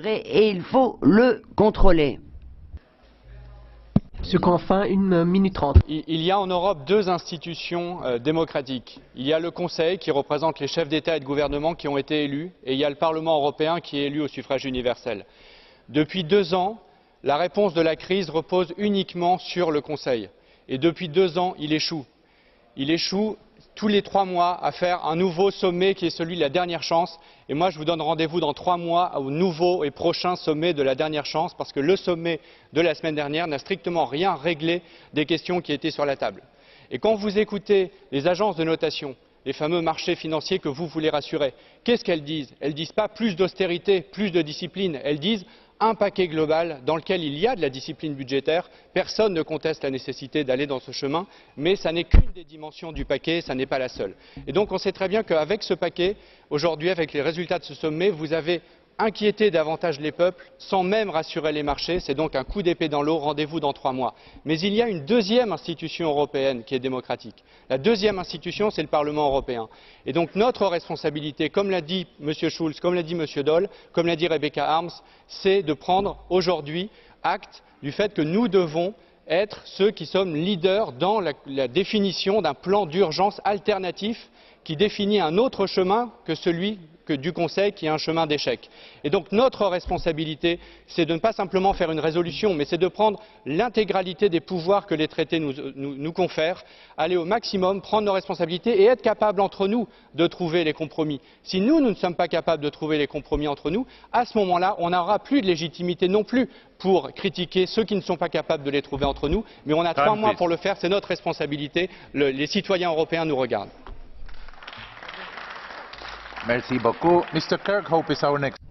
et il faut le contrôler. Monsieur Canfin, 1 minute 30. Il y a en Europe deux institutions démocratiques. Il y a le Conseil qui représente les chefs d'État et de gouvernement qui ont été élus et il y a le Parlement européen qui est élu au suffrage universel. Depuis 2 ans, la réponse de la crise repose uniquement sur le Conseil. Et depuis 2 ans, il échoue. Il échoue tous les 3 mois à faire un nouveau sommet qui est celui de la dernière chance. Et moi, je vous donne rendez-vous dans 3 mois au nouveau et prochain sommet de la dernière chance parce que le sommet de la semaine dernière n'a strictement rien réglé des questions qui étaient sur la table. Et quand vous écoutez les agences de notation, les fameux marchés financiers que vous voulez rassurer, qu'est-ce qu'elles disent? Elles ne disent pas plus d'austérité, plus de discipline, elles disent un paquet global dans lequel il y a de la discipline budgétaire. Personne ne conteste la nécessité d'aller dans ce chemin, mais ça n'est qu'une des dimensions du paquet, ça n'est pas la seule. Et donc on sait très bien qu'avec ce paquet, aujourd'hui, avec les résultats de ce sommet, vous avez inquiéter davantage les peuples sans même rassurer les marchés. C'est donc un coup d'épée dans l'eau. Rendez-vous dans 3 mois. Mais il y a une deuxième institution européenne qui est démocratique. La deuxième institution, c'est le Parlement européen. Et donc notre responsabilité, comme l'a dit M. Schulz, comme l'a dit M. Daul, comme l'a dit Rebecca Harms, c'est de prendre aujourd'hui acte du fait que nous devons être ceux qui sommes leaders dans la définition d'un plan d'urgence alternatif qui définit un autre chemin que celui du Conseil, qui est un chemin d'échec. Et donc notre responsabilité, c'est de ne pas simplement faire une résolution, mais c'est de prendre l'intégralité des pouvoirs que les traités nous confèrent, aller au maximum, prendre nos responsabilités et être capables entre nous de trouver les compromis. Si nous ne sommes pas capables de trouver les compromis entre nous, à ce moment-là, on n'aura plus de légitimité non plus pour critiquer ceux qui ne sont pas capables de les trouver entre nous, mais on a 3 mois pour le faire, c'est notre responsabilité. Les citoyens européens nous regardent. Merci beaucoup. Mr. Kirkhope is our next.